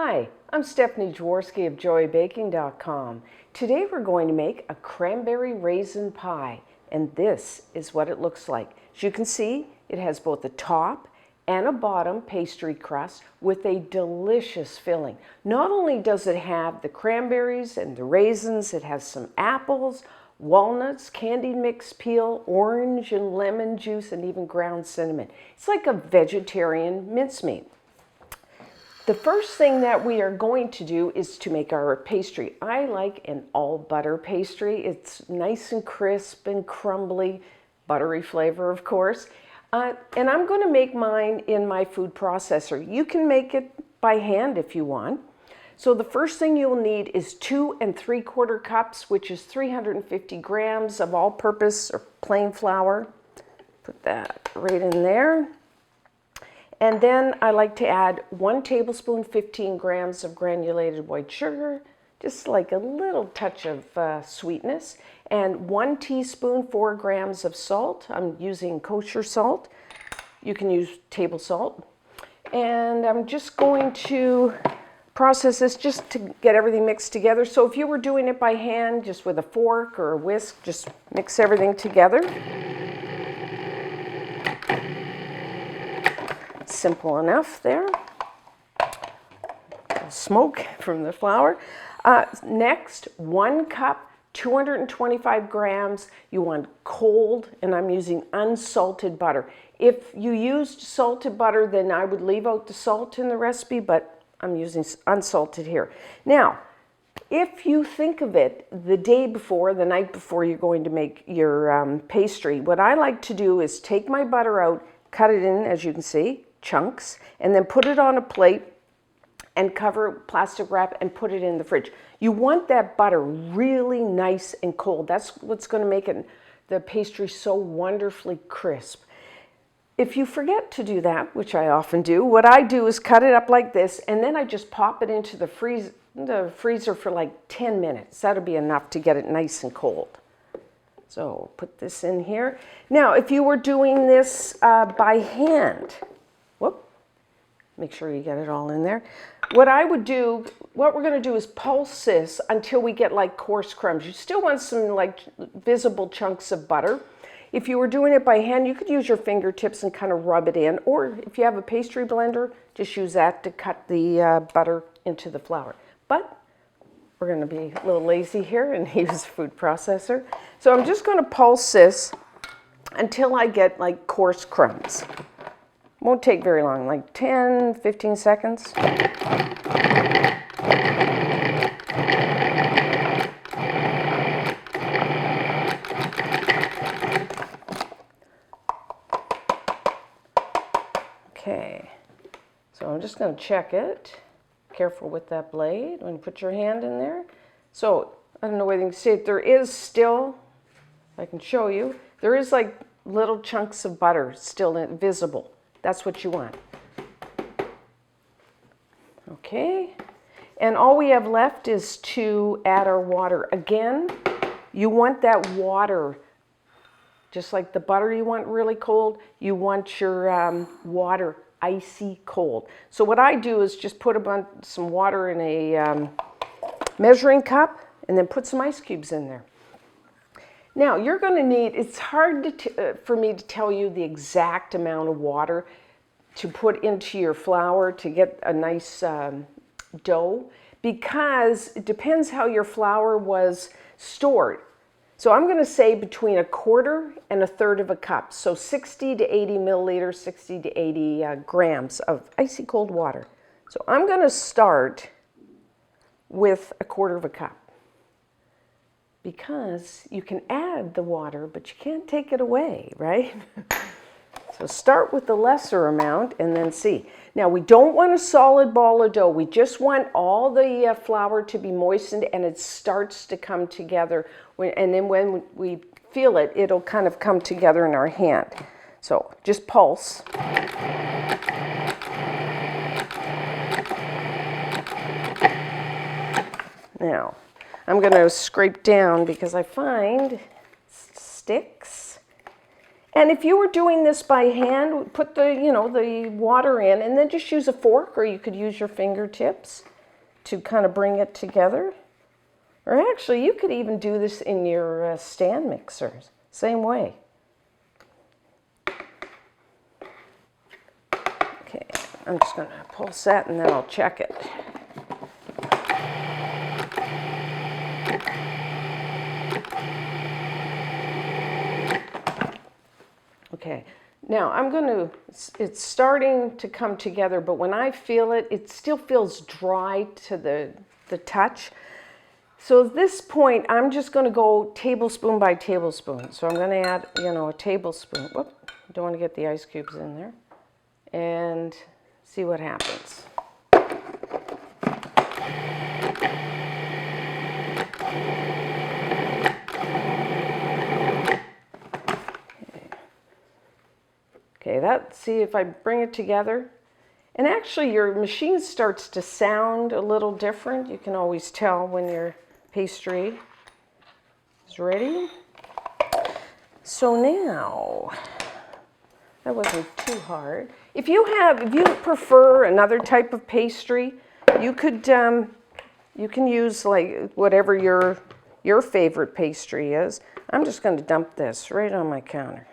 Hi, I'm Stephanie Jaworski of joybaking.com. Today we're going to make a cranberry raisin pie, and this is what it looks like. As you can see, it has both a top and a bottom pastry crust with a delicious filling. Not only does it have the cranberries and the raisins, it has some apples, walnuts, candied mixed peel, orange and lemon juice, and even ground cinnamon. It's like a vegetarian mincemeat. The first thing that we are going to do is to make our pastry. I like an all butter pastry. It's nice and crisp and crumbly, buttery flavor of course. And I'm going to make mine in my food processor. You can make it by hand if you want. So the first thing you'll need is 2 3/4 cups, which is 350 grams of all-purpose or plain flour. Put that right in there. And then I like to add 1 tablespoon, 15 grams of granulated white sugar, just like a little touch of sweetness, and 1 teaspoon, 4 grams of salt. I'm using kosher salt. You can use table salt. And I'm just going to process this just to get everything mixed together. So if you were doing it by hand, just with a fork or a whisk, just mix everything together. Simple enough there. Smoke from the flour. Next, 1 cup, 225 grams. You want cold, and I'm using unsalted butter. If you used salted butter, then I would leave out the salt in the recipe, but I'm using unsalted here. Now, if you think of it the day before, the night before you're going to make your pastry, what I like to do is take my butter out, cut it in, as you can see, chunks, and then put it on a plate and cover plastic wrap and put it in the fridge. You want that butter really nice and cold. That's what's going to make the pastry so wonderfully crisp. If you forget to do that, which I often do, what I do is cut it up like this, and then I just pop it into the freezer for like 10 minutes. That'll be enough to get it nice and cold. So put this in here. Now, if you were doing this by hand, make sure you get it all in there. What we're going to do is pulse this until we get like coarse crumbs. You still want some like visible chunks of butter. If you were doing it by hand, you could use your fingertips and kind of rub it in. Or if you have a pastry blender, just use that to cut the butter into the flour. But we're going to be a little lazy here and use a food processor. So I'm just going to pulse this until I get like coarse crumbs. Won't take very long, like 10, 15 seconds. Okay, so I'm just going to check it. Careful with that blade when you put your hand in there. So, I don't know whether you can see it, there is still, I can show you, there is like little chunks of butter still visible. That's what you want. Okay, and all we have left is to add our water. Again, you want that water, just like the butter you want really cold, you want your water icy cold. So what I do is just put some water in a measuring cup and then put some ice cubes in there. Now, you're going to need, it's hard for me to tell you the exact amount of water to put into your flour to get a nice dough, because it depends how your flour was stored. So I'm going to say between 1/4 and 1/3 of a cup. So 60 to 80 milliliters, 60 to 80 grams of icy cold water. So I'm going to start with 1/4 of a cup, because you can add the water, but you can't take it away, right? So start with the lesser amount and then see. Now, we don't want a solid ball of dough. We just want all the flour to be moistened and it starts to come together. And then when we feel it, it'll kind of come together in our hand. So just pulse. Now, I'm going to scrape down because I find it sticks. And if you were doing this by hand, put the water in and then just use a fork, or you could use your fingertips to kind of bring it together. Or actually, you could even do this in your stand mixers, same way. Okay, I'm just going to pulse that and then I'll check it. Okay, now it's starting to come together, but when I feel it, it still feels dry to the touch. So at this point, I'm just going to go tablespoon by tablespoon. So I'm going to add, a tablespoon. Whoop, don't want to get the ice cubes in there. And see what happens. Okay, see if I bring it together. And actually your machine starts to sound a little different. You can always tell when your pastry is ready. So now, that wasn't too hard. If you prefer another type of pastry, you can use like whatever your favorite pastry is. I'm just going to dump this right on my counter.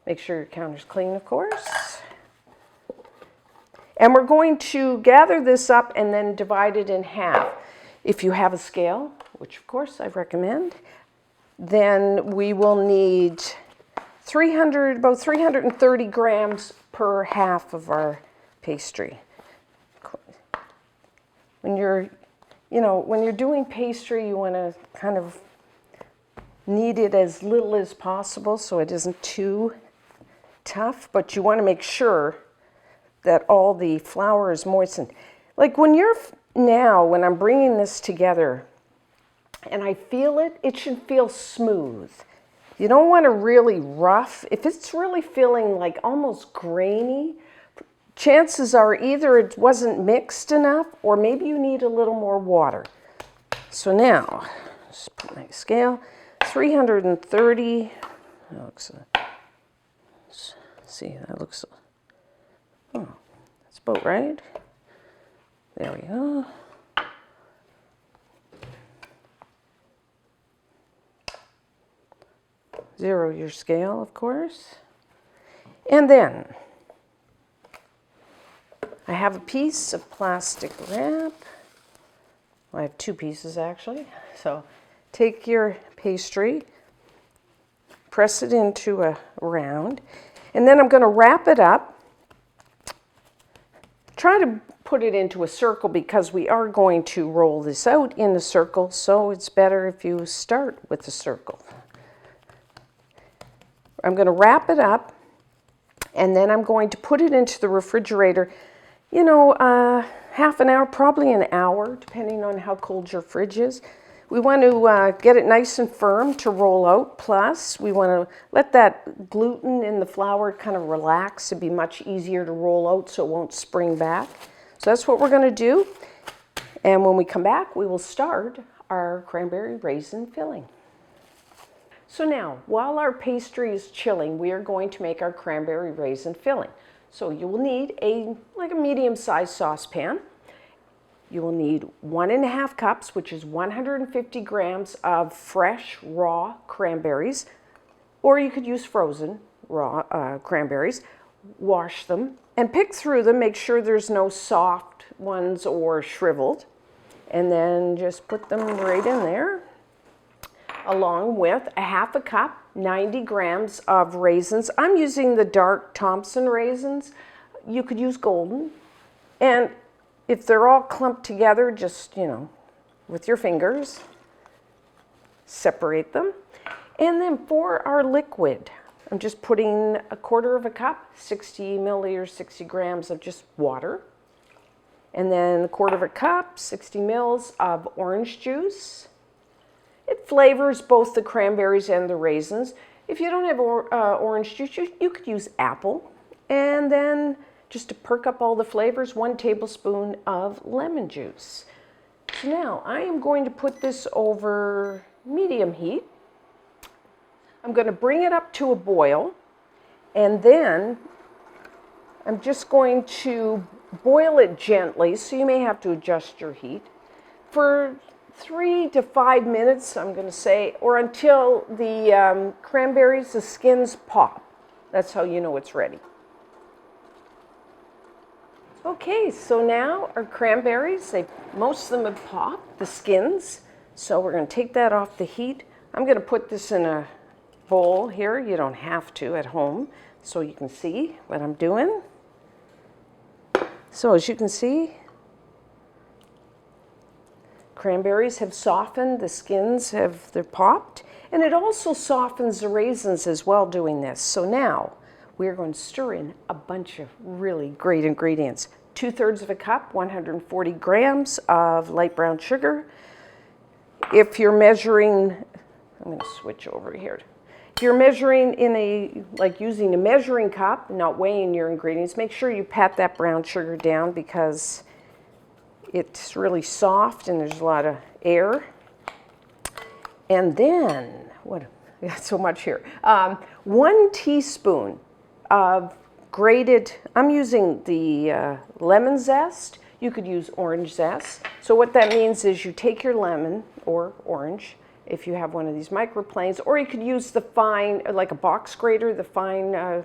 Make sure your counter's clean, of course. And we're going to gather this up and then divide it in half. If you have a scale, which of course I recommend, then we will need about 330 grams per half of our pastry. When you're doing pastry, you want to kind of knead it as little as possible so it isn't too tough, but you want to make sure that all the flour is moistened. Like when I'm bringing this together and I feel it, it should feel smooth. You don't want to really rough. If it's really feeling like almost grainy, chances are either it wasn't mixed enough or maybe you need a little more water. So now, just put my scale, 330, that looks, see, that looks, oh, that's about right. There we go. Zero your scale, of course. And then I have a piece of plastic wrap. Well, I have two pieces actually. So take your pastry, press it into a round, and then I'm going to wrap it up. Try to put it into a circle because we are going to roll this out in a circle, so it's better if you start with a circle. I'm going to wrap it up, and then I'm going to put it into the refrigerator, half an hour, probably an hour, depending on how cold your fridge is. We want to get it nice and firm to roll out, plus we want to let that gluten in the flour kind of relax and be much easier to roll out so it won't spring back. So that's what we're going to do. And when we come back, we will start our cranberry raisin filling. So now, while our pastry is chilling, we are going to make our cranberry raisin filling. So you will need a medium-sized saucepan. You will need 1.5 cups, which is 150 grams of fresh, raw cranberries, or you could use frozen raw cranberries. Wash them and pick through them. Make sure there's no soft ones or shriveled. And then just put them right in there, along with 1/2 cup, 90 grams of raisins. I'm using the dark Thompson raisins. You could use golden. And if they're all clumped together, just, with your fingers, separate them. And then for our liquid, I'm just putting 1/4 cup, 60 milliliters, 60 grams of just water. And then 1/4 cup, 60 mils of orange juice. It flavors both the cranberries and the raisins. If you don't have orange juice, you could use apple. And then just to perk up all the flavors, 1 tablespoon of lemon juice. So now I am going to put this over medium heat. I'm going to bring it up to a boil, and then I'm just going to boil it gently, so you may have to adjust your heat for 3 to 5 minutes, I'm going to say, or until the cranberries, the skins pop. That's how you know it's ready. Okay, so now our cranberries, most of them have popped, the skins. So we're going to take that off the heat. I'm going to put this in a bowl here. You don't have to at home, so you can see what I'm doing. So as you can see, cranberries have softened, the skins they're popped, and it also softens the raisins as well doing this. So now we're going to stir in a bunch of really great ingredients. 2/3 of a cup, 140 grams of light brown sugar. If you're measuring, I'm going to switch over here. If you're measuring like using a measuring cup, not weighing your ingredients, make sure you pat that brown sugar down because it's really soft and there's a lot of air. And then, we got so much here. 1 teaspoon of grated, I'm using the lemon zest. You could use orange zest. So what that means is you take your lemon or orange, if you have one of these microplanes, or you could use the fine, like a box grater, the fine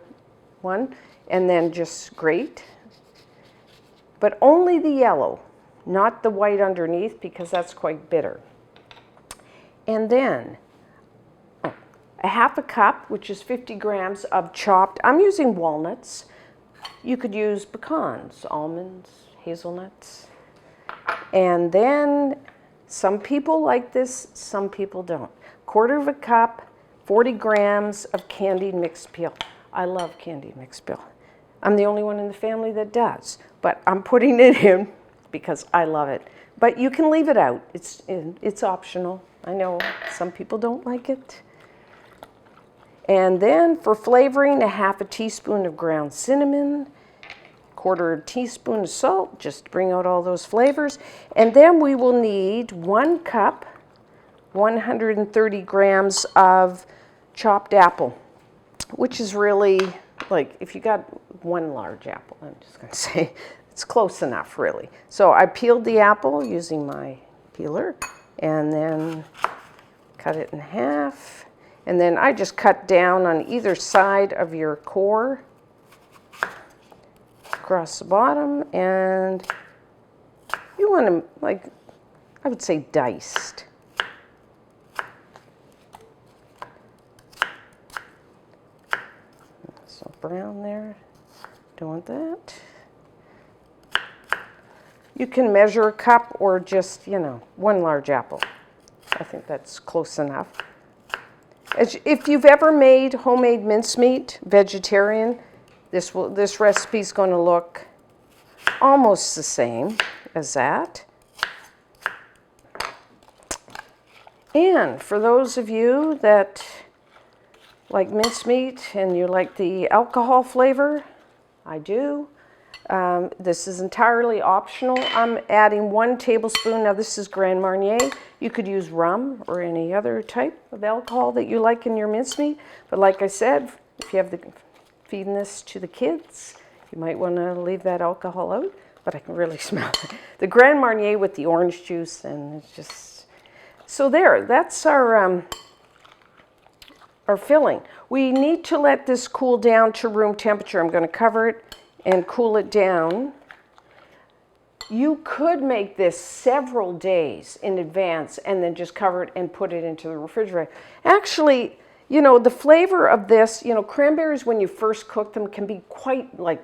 one, and then just grate. But only the yellow, not the white underneath, because that's quite bitter. And then a 1/2 cup, which is 50 grams of chopped, I'm using walnuts. You could use pecans, almonds, hazelnuts. And then some people like this, some people don't. 1/4 cup, 40 grams of candied mixed peel. I love candied mixed peel. I'm the only one in the family that does, but I'm putting it in because I love it. But you can leave it out. It's optional. I know some people don't like it. And then for flavoring, a 1/2 teaspoon of ground cinnamon, 1/4 teaspoon of salt, just to bring out all those flavors. And then we will need 1 cup, 130 grams of chopped apple, which is really, like, if you got 1 large apple, I'm just going to say, it's close enough, really. So I peeled the apple using my peeler, and then cut it in half. And then I just cut down on either side of your core, across the bottom, and you want them, like, I would say diced. So brown there, don't want that. You can measure a cup or just, 1 large apple. I think that's close enough. If you've ever made homemade mincemeat, vegetarian, this recipe is going to look almost the same as that. And for those of you that like mincemeat and you like the alcohol flavor, I do. This is entirely optional. I'm adding 1 tablespoon. Now this is Grand Marnier. You could use rum or any other type of alcohol that you like in your mincemeat. But like I said, if you have feeding this to the kids, you might want to leave that alcohol out. But I can really smell it. The Grand Marnier with the orange juice, and it's just so there. That's our filling. We need to let this cool down to room temperature. I'm going to cover it and cool it down. You could make this several days in advance and then just cover it and put it into the refrigerator. Actually, the flavor of this, cranberries when you first cook them can be quite like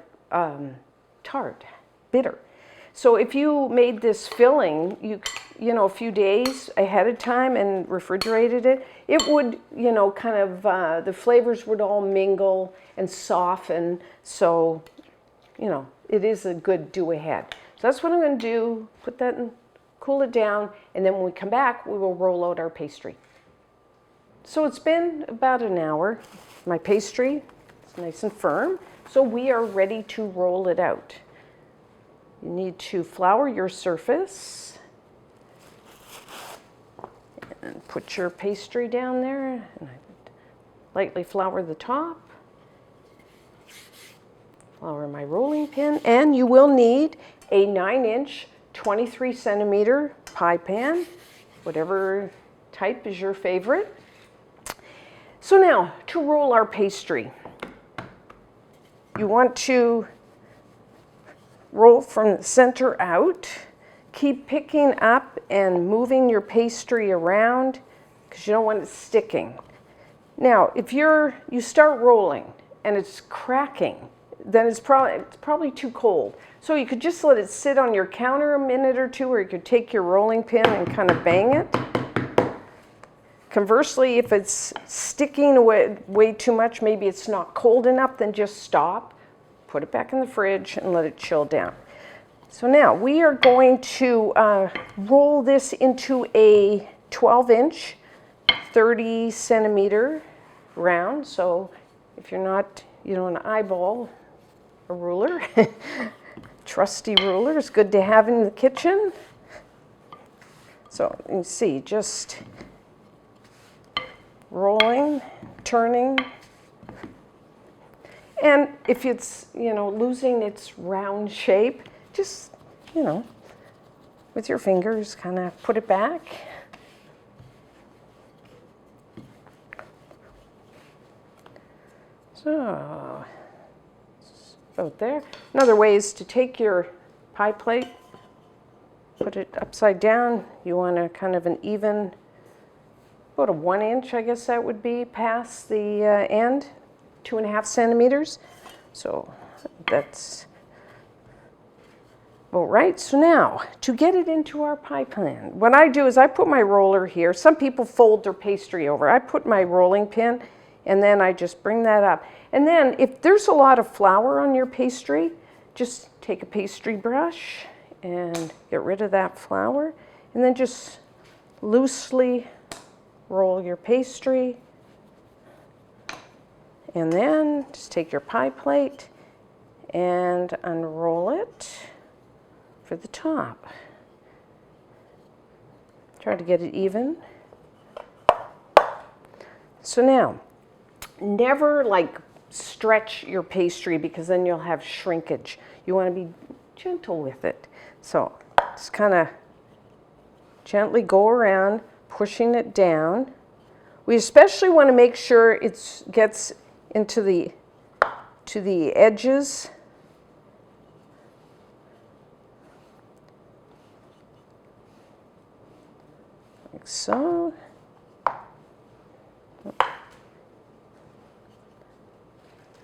tart, bitter. So if you made this filling, a few days ahead of time and refrigerated it, it would, kind of, the flavors would all mingle and soften. So, it is a good do ahead. So that's what I'm going to do, put that in, cool it down, and then when we come back, we will roll out our pastry. So it's been about an hour. My pastry is nice and firm, so we are ready to roll it out. You need to flour your surface and put your pastry down there, and lightly flour the top. flour in my rolling pin, and you will need a 9-inch, 23 centimeter pie pan, whatever type is your favorite. So now, to roll our pastry, you want to roll from the center out. Keep picking up and moving your pastry around because you don't want it sticking. Now, if you start rolling and it's cracking, then it's probably too cold. So you could just let it sit on your counter a minute or two, or you could take your rolling pin and kind of bang it. Conversely, if it's sticking way too much, maybe it's not cold enough, then just stop, put it back in the fridge, and let it chill down. So now we are going to roll this into a 12-inch, 30 centimeter round. So if you're not, you don't want to eyeball a ruler, trusty ruler is good to have in the kitchen. So you can see, just rolling, turning. And if it's, losing its round shape, just, with your fingers, kind of put it back. So, about there. Another way is to take your pie plate, put it upside down. You want a kind of an even, about a 1 inch, I guess that would be, past the end, 2.5 centimeters. So that's all right. So now, to get it into our pie pan, what I do is I put my roller here. Some people fold their pastry over. I put my rolling pin, and then I just bring that up. And then if there's a lot of flour on your pastry, just take a pastry brush and get rid of that flour, and then just loosely roll your pastry. And then just take your pie plate and unroll it for the top. Try to get it even. So now, never stretch your pastry because then you'll have shrinkage. You want to be gentle with it. So just kind of gently go around, pushing it down. We especially want to make sure it gets into the edges. Like so.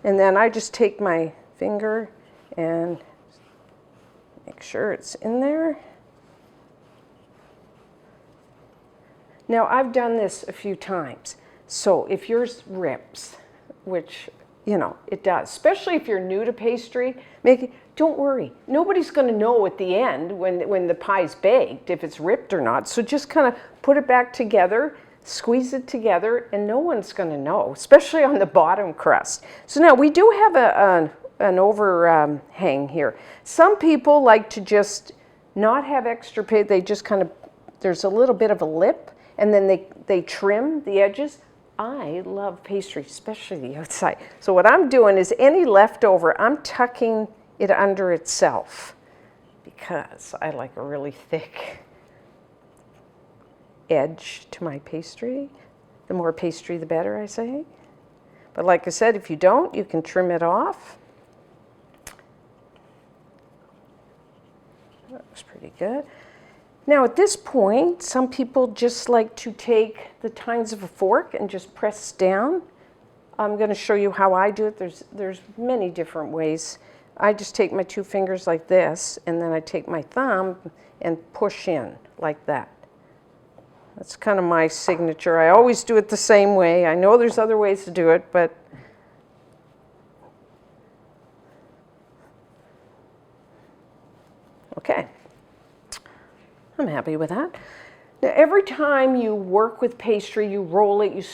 And then I just take my finger and make sure it's in there. Now I've done this a few times. So if yours rips, which, it does, especially if you're new to pastry, don't worry. Nobody's going to know at the end when the pie's baked if it's ripped or not. So just kind of put it back together, squeeze it together, and no one's going to know, especially on the bottom crust. So now we do have an overhang here. Some people like to just not have extra pay. They just kind of, there's a little bit of a lip, and then they trim the edges. I love pastry, especially the outside. So what I'm doing is any leftover, I'm tucking it under itself because I like a really thick edge to my pastry. The more pastry, the better, I say. But like I said, if you don't, you can trim it off. That looks pretty good. Now at this point, some people just like to take the tines of a fork and just press down. I'm going to show you how I do it. There's many different ways. I just take my 2 fingers like this, and then I take my thumb and push in like that. That's kind of my signature. I always do it the same way. I know there's other ways to do it, but okay. I'm happy with that. Now, every time you work with pastry, you roll it,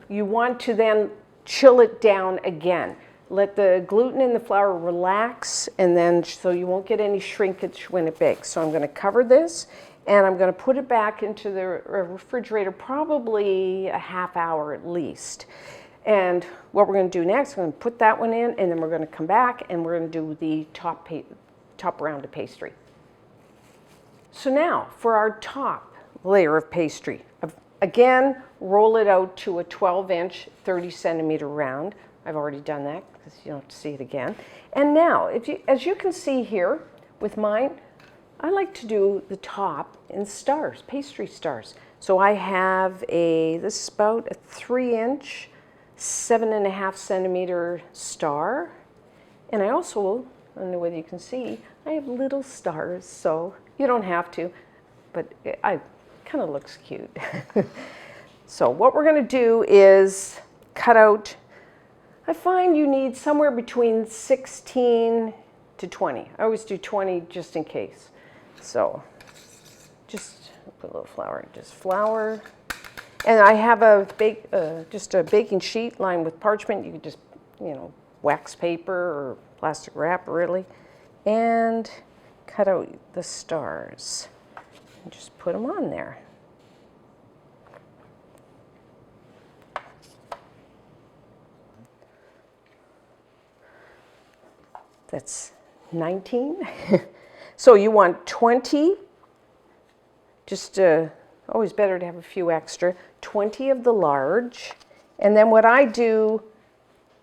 you want to then chill it down again. Let the gluten in the flour relax, and then so you won't get any shrinkage when it bakes. So I'm going to cover this, and I'm going to put it back into the refrigerator probably a half hour at least. And what we're going to do next, we're going to put that one in, and then we're going to come back and we're going to do the top round of pastry. So now for our top layer of pastry. Again, roll it out to a 12-inch, 30-centimeter round. I've already done that because you don't have to see it again. And now, as you can see here with mine, I like to do the top in stars, pastry stars. So I have this is about a 3-inch, 7.5-centimeter star. And I also, I don't know whether you can see, I have little stars, so you don't have to, but it kind of looks cute. So what we're going to do is cut out, I find you need somewhere between 16 to 20. I always do 20 just in case. So just put a little flour, just flour. And I have just a baking sheet lined with parchment. You could just, wax paper or plastic wrap, really. And cut out the stars and just put them on there. That's 19. So you want 20, just always better to have a few extra, 20 of the large. And then what I do,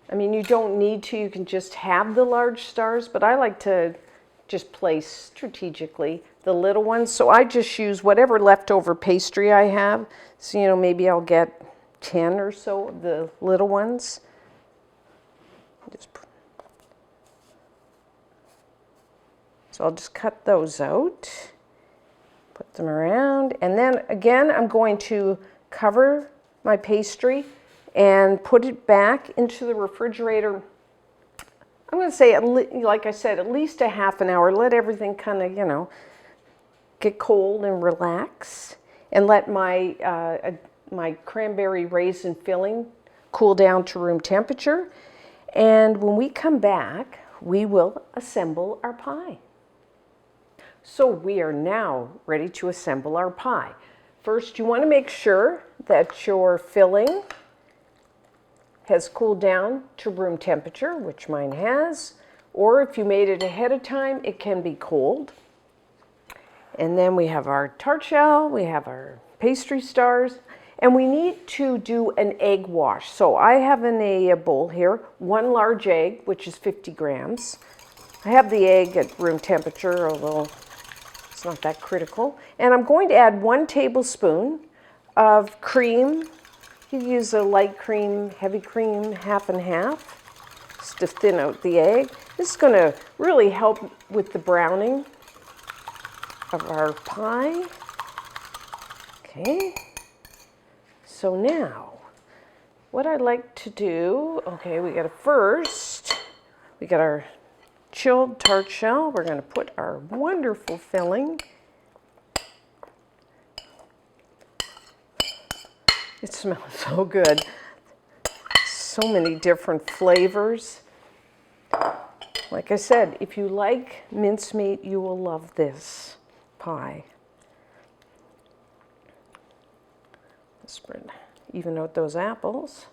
I mean, you don't need to, you can just have the large stars, but I like to just place strategically the little ones. So I just use whatever leftover pastry I have. So, maybe I'll get 10 or so of the little ones. So I'll just cut those out, put them around, and then again I'm going to cover my pastry and put it back into the refrigerator. I'm going to say, like I said, at least a half an hour. Let everything kind of, get cold and relax, and let my my cranberry raisin filling cool down to room temperature. And when we come back, we will assemble our pie. So we are now ready to assemble our pie. First, you want to make sure that your filling has cooled down to room temperature, which mine has, or if you made it ahead of time, it can be cold. And then we have our tart shell, we have our pastry stars, and we need to do an egg wash. So I have in a bowl here, 1 large egg, which is 50 grams. I have the egg at room temperature, although it's not that critical. And I'm going to add 1 tablespoon of cream. You use a light cream, heavy cream, half and half, just to thin out the egg. This is going to really help with the browning of our pie. Okay. So now, what I'd like to do, okay, we got our chilled tart shell. We're going to put our wonderful filling. It smells so good. So many different flavors. Like I said, if you like mincemeat, you will love this pie. Spread, even out those apples.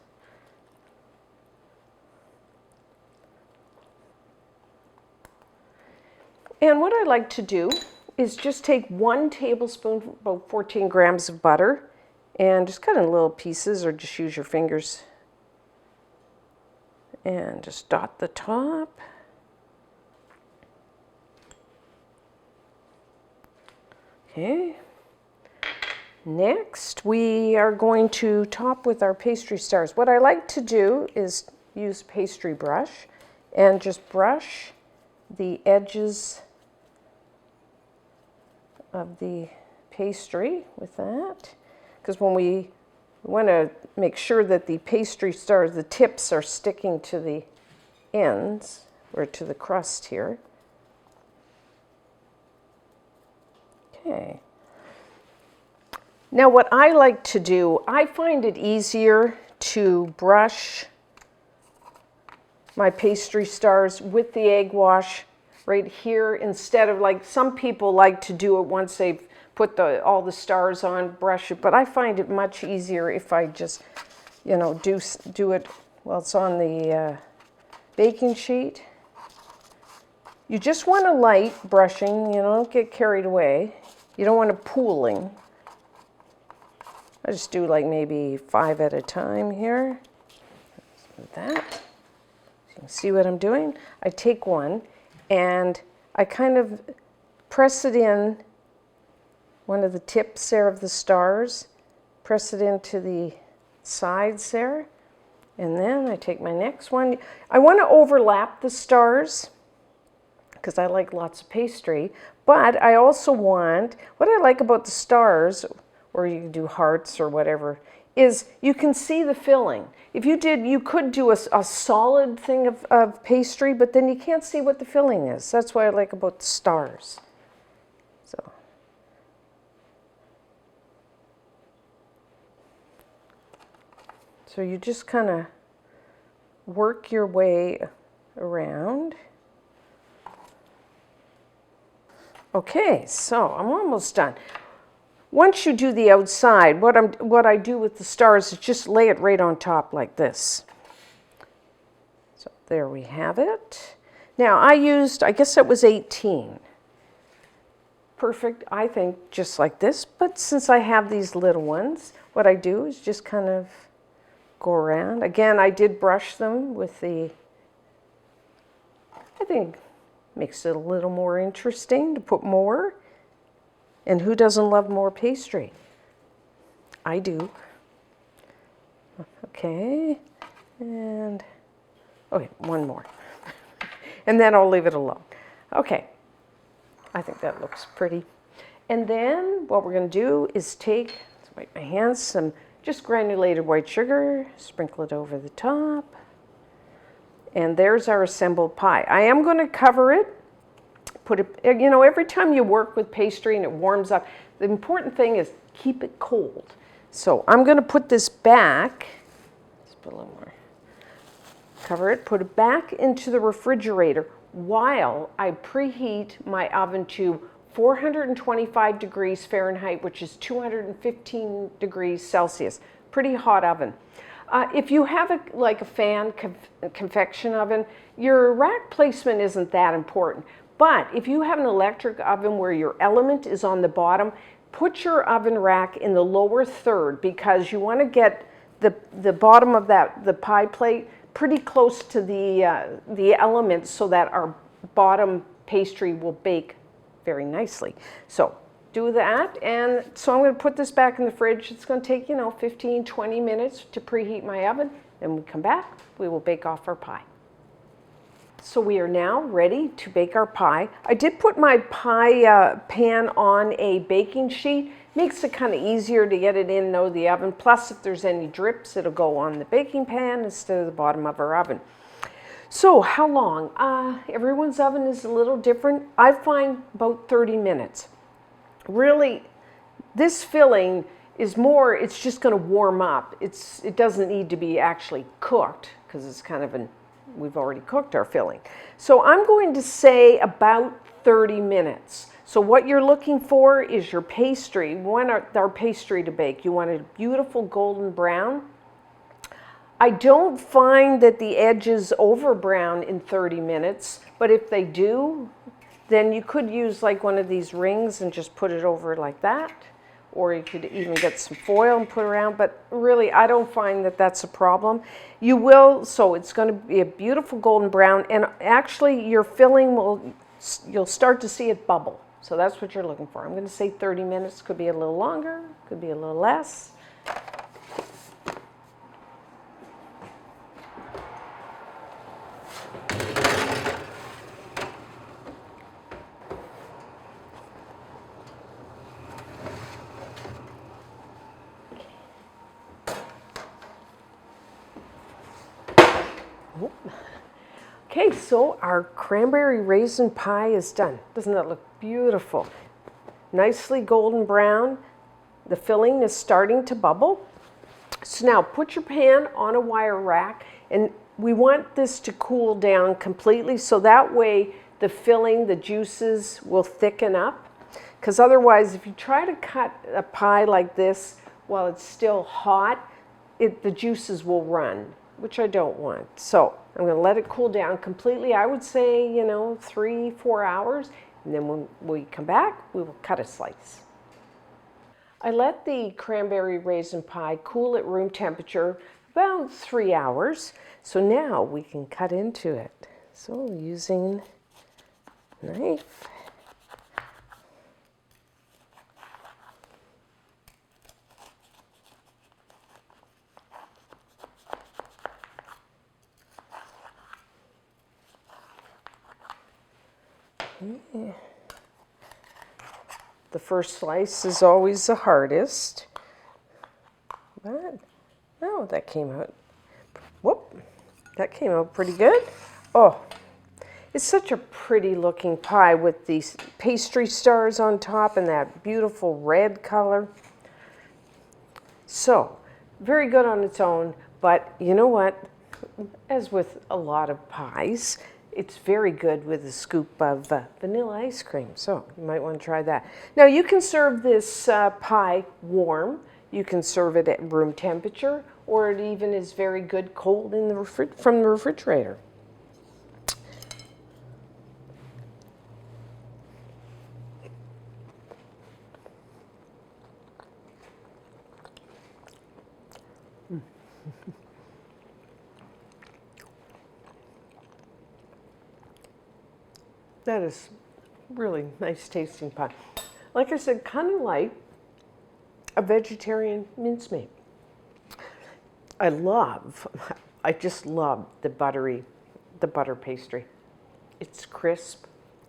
And what I like to do is just take 1 tablespoon, about 14 grams of butter, and just cut in little pieces, or just use your fingers. And just dot the top. Okay. Next, we are going to top with our pastry stars. What I like to do is use pastry brush and just brush the edges of the pastry with that, because when we want to make sure that the pastry stars, the tips are sticking to the ends or to the crust here. Okay. Now what I like to do, I find it easier to brush my pastry stars with the egg wash right here, instead of, like, some people like to do it once they've put all the stars on, brush it, but I find it much easier if I just you know, do it while it's on the baking sheet. You just want a light brushing, you know, don't get carried away. You don't want it pooling. I just do like maybe 5 at a time here. Like that. So you can see what I'm doing. I take one and I kind of press it in, one of the tips there of the stars, press it into the sides there, and then I take my next one. I want to overlap the stars because I like lots of pastry, but I also want, what I like about the stars, or you can do hearts or whatever, is you can see the filling. If you did, you could do a solid thing of pastry, but then you can't see what the filling is. That's what I like about the stars. So you just kind of work your way around. Okay, so I'm almost done. Once you do the outside, what I do with the stars is just lay it right on top like this. So there we have it. Now I guess it was 18. Perfect, I think, just like this. But since I have these little ones, what I do is just kind of go around. Again, I did brush them with I think makes it a little more interesting to put more. And who doesn't love more pastry? I do. Okay, and okay, one more. And then I'll leave it alone. Okay, I think that looks pretty. And then what we're going to do is let's wipe my hands, some just granulated white sugar, sprinkle it over the top. And there's our assembled pie. I am going to cover it. Put it, you know, every time you work with pastry and it warms up, the important thing is keep it cold. So I'm going to put this back. Let's put a little more. Cover it, put it back into the refrigerator while I preheat my oven to 425 degrees Fahrenheit, which is 215 degrees Celsius. Pretty hot oven. If you have like a fan convection oven, your rack placement isn't that important. But if you have an electric oven where your element is on the bottom, put your oven rack in the lower third because you want to get the bottom of the pie plate pretty close to the element so that our bottom pastry will bake very nicely. So do that, and so I'm going to put this back in the fridge. It's going to take, 15, 20 minutes to preheat my oven. Then we come back, we will bake off our pie. So we are now ready to bake our pie. I did put my pie pan on a baking sheet. Makes it kind of easier to get it in the oven. Plus, if there's any drips, it'll go on the baking pan instead of the bottom of our oven. So how long? Everyone's oven is a little different. I find about 30 minutes. Really, this filling is more, it's just going to warm up. It doesn't need to be actually cooked because it's kind of we've already cooked our filling. So I'm going to say about 30 minutes. So what you're looking for is your pastry. We want our pastry to bake. You want a beautiful golden brown. I don't find that the edges over brown in 30 minutes, but if they do, then you could use like one of these rings and just put it over like that. Or you could even get some foil and put around, but really I don't find that that's a problem. You will, so it's going to be a beautiful golden brown, and actually your filling you'll start to see it bubble. So that's what you're looking for. I'm going to say 30 minutes, could be a little longer, could be a little less. Okay, so our cranberry raisin pie is done. Doesn't that look beautiful? Nicely golden brown. The filling is starting to bubble. So now put your pan on a wire rack, and we want this to cool down completely so that way the filling, the juices will thicken up. Because otherwise, if you try to cut a pie like this while it's still hot, the juices will run, which I don't want. So I'm going to let it cool down completely. I would say, 3-4 hours. And then when we come back, we will cut a slice. I let the cranberry raisin pie cool at room temperature about 3 hours. So now we can cut into it. So using a knife. Okay. The first slice is always the hardest, but oh, that came out, that came out pretty good. Oh, it's such a pretty looking pie with these pastry stars on top and that beautiful red color. So, very good on its own, but you know what? As with a lot of pies, it's very good with a scoop of vanilla ice cream, so you might want to try that. Now you can serve this pie warm, you can serve it at room temperature, or it even is very good cold in the from the refrigerator. That is really nice tasting pie. Like I said, kind of like a vegetarian mincemeat. I just love the butter pastry. It's crisp,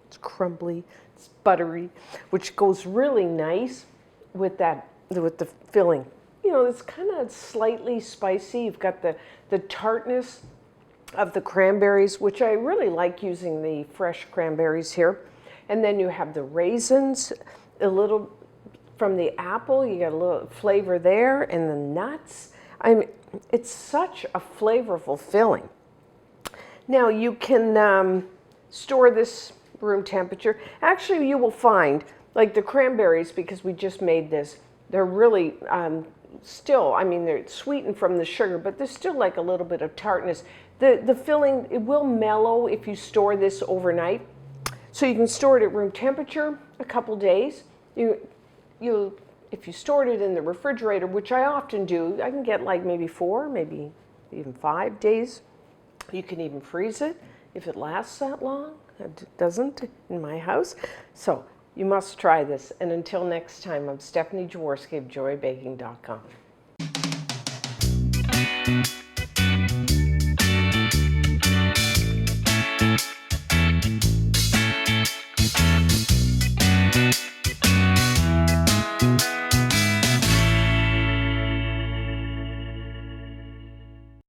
it's crumbly, it's buttery, which goes really nice with the filling. It's kind of slightly spicy. You've got the tartness of the cranberries, which I really like using the fresh cranberries here. And then you have the raisins, a little from the apple, you got a little flavor there, and the nuts. It's such a flavorful filling. Now you can store this room temperature. Actually, you will find, like the cranberries, because we just made this, they're really still, they're sweetened from the sugar, but there's still like a little bit of tartness. The filling, it will mellow if you store this overnight. So you can store it at room temperature a couple days. If you stored it in the refrigerator, which I often do, I can get like maybe 4, maybe even 5 days. You can even freeze it if it lasts that long. It doesn't in my house. So you must try this. And until next time, I'm Stephanie Jaworski of JoyBaking.com.